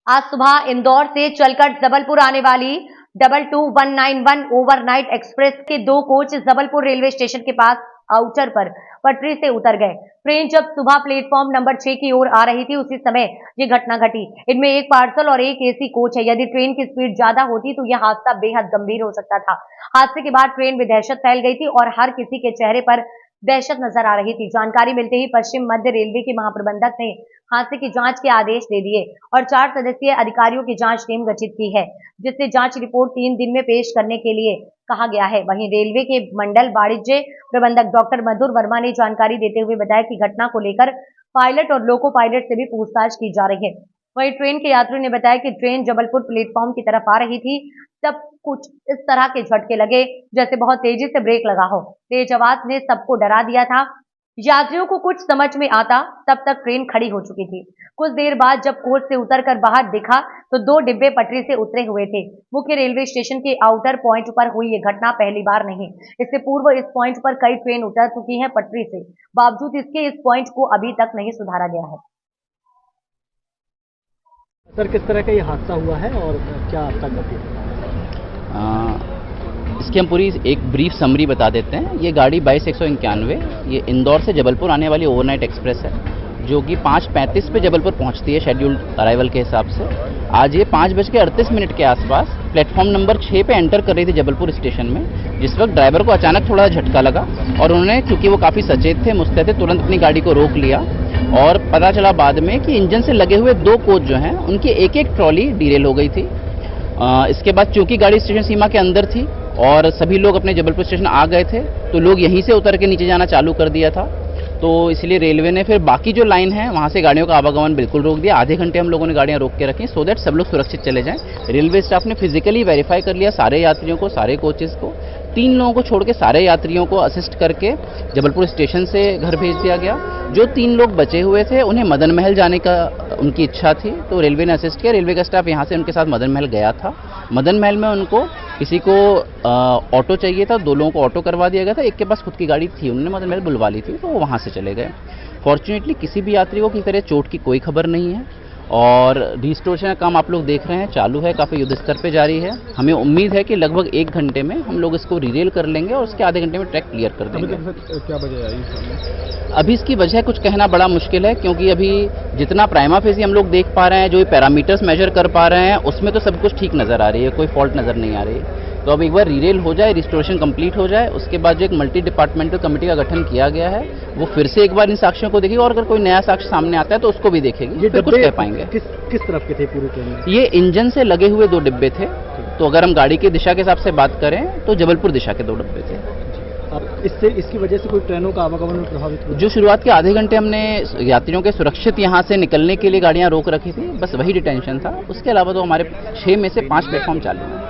आज सुबह इंदौर से चलकर जबलपुर आने वाली 22191 ओवरनाइट एक्सप्रेस के 2 कोच जबलपुर रेलवे स्टेशन के पास आउटर पर पटरी से उतर गए। ट्रेन जब सुबह प्लेटफॉर्म नंबर 6 की ओर आ रही थी, उसी समय ये घटना घटी। इनमें एक पार्सल और एक एसी कोच है। यदि ट्रेन की स्पीड ज्यादा होती तो यह हादसा बेहद गंभीर हो सकता था। हादसे के बाद ट्रेन में दहशत फैल गई थी और हर किसी के चेहरे पर दहशत नजर आ रही थी। जानकारी मिलते ही पश्चिम मध्य रेलवे के महाप्रबंधक ने हादसे की जांच के आदेश दे दिए और 4 सदस्यीय अधिकारियों की जांच टीम गठित की है, जिससे जांच रिपोर्ट 3 दिन में पेश करने के लिए कहा गया है। वहीं रेलवे के मंडल वाणिज्य प्रबंधक डॉक्टर मधुर वर्मा ने जानकारी देते हुए बताया कि घटना को लेकर पायलट और लोको पायलट से भी पूछताछ की जा रही है। वहीं ट्रेन के यात्रियों ने बताया कि ट्रेन जबलपुर प्लेटफॉर्म की तरफ आ रही थी, तब कुछ इस तरह के झटके लगे जैसे बहुत तेजी से ब्रेक लगा हो। तेज आवाज ने सबको डरा दिया था। यात्रियों को कुछ समझ में आता तब तक ट्रेन खड़ी हो चुकी थी। कुछ देर बाद जब कोच से उतरकर बाहर दिखा तो 2 डिब्बे पटरी से उतरे हुए थे। मुख्य रेलवे स्टेशन के आउटर पॉइंट पर हुई ये घटना पहली बार नहीं। इससे पूर्व इस पॉइंट पर कई ट्रेन उतर चुकी हैं पटरी से। बावजूद इसके इस पॉइंट को अभी तक नहीं सुधारा गया है। सर, किस तरह का ये हादसा हुआ है और क्या आपका गति? इसकी हम पूरी एक ब्रीफ समरी बता देते हैं। ये गाड़ी 2291 ये इंदौर से जबलपुर आने वाली ओवरनाइट एक्सप्रेस है, जो कि 5:35 पे जबलपुर पहुंचती है शेड्यूल्ड अराइवल के हिसाब से। आज ये 5:38 के आसपास प्लेटफॉर्म नंबर 6 पे एंटर कर रही थी जबलपुर स्टेशन में। जिस वक्त ड्राइवर को अचानक थोड़ा झटका लगा और उन्होंने, क्योंकि वो काफ़ी सचेत थे, मुस्तैद थे, तुरंत अपनी गाड़ी को रोक लिया। और पता चला बाद में कि इंजन से लगे हुए 2 कोच जो हैं उनकी एक ट्रॉली डीरेल हो गई थी। इसके बाद चूंकि गाड़ी स्टेशन सीमा के अंदर थी और सभी लोग अपने जबलपुर स्टेशन आ गए थे, तो लोग यहीं से उतर के नीचे जाना चालू कर दिया था। तो इसलिए रेलवे ने फिर बाकी जो लाइन है वहाँ से गाड़ियों का आवागमन बिल्कुल रोक दिया। आधे घंटे हम लोगों ने गाड़ियाँ रोक के रखी, सो दैट सब लोग सुरक्षित चले जाएं। रेलवे स्टाफ ने फिजिकली वेरीफाई कर लिया सारे यात्रियों को, सारे कोचेस को। 3 लोगों को छोड़ के सारे यात्रियों को असिस्ट करके जबलपुर स्टेशन से घर भेज दिया गया। जो 3 लोग बचे हुए थे उन्हें मदन महल जाने का उनकी इच्छा थी, तो रेलवे ने असिस्ट किया। रेलवे का स्टाफ यहाँ से उनके साथ मदन महल गया था। मदन महल में उनको किसी को ऑटो चाहिए था, 2 लोगों को ऑटो करवा दिया गया था। एक के पास खुद की गाड़ी थी, उन्होंने मदन महल बुलवा ली थी, तो वो वहाँ से चले गए। फॉर्चुनेटली किसी भी यात्री को किसी तरह चोट की कोई खबर नहीं है और रिस्टोरेशन का काम आप लोग देख रहे हैं चालू है, काफ़ी युद्ध स्तर पे जारी है। हमें उम्मीद है कि लगभग 1 घंटे में हम लोग इसको रीरेल कर लेंगे और उसके आधे घंटे में ट्रैक क्लियर कर देंगे। क्या वजह आई? अभी इसकी वजह कुछ कहना बड़ा मुश्किल है, क्योंकि अभी जितना प्राइमा फेसी हम लोग देख पा रहे हैं, जो पैरामीटर्स मेजर कर पा रहे हैं, उसमें तो सब कुछ ठीक नज़र आ रही है, कोई फॉल्ट नज़र नहीं आ रही है। तो अब एक बार रीरेल हो जाए, रिस्टोरेशन कंप्लीट हो जाए, उसके बाद जो एक मल्टी डिपार्टमेंटल कमेटी का गठन किया गया है, वो फिर से एक बार इन साक्ष्यों को देखेगी और अगर कोई नया साक्ष्य सामने आता है तो उसको भी देखेगी। ये फिर कुछ कह पाएंगे। किस तरफ के थे पूरी ट्रेन में? ये इंजन से लगे हुए 2 डिब्बे थे। तो अगर हम गाड़ी की दिशा के हिसाब से बात करें तो जबलपुर दिशा के 2 डिब्बे थे। अब इसकी वजह से कोई ट्रेनों का आवागमन प्रभावित हुआ? जो शुरुआत के आधे घंटे हमने यात्रियों के सुरक्षित यहाँ से निकलने के लिए गाड़ियाँ रोक रखी थी, बस वही डिटेंशन था। उसके अलावा तो हमारे 6 में से 5 प्लेटफॉर्म चालू हैं।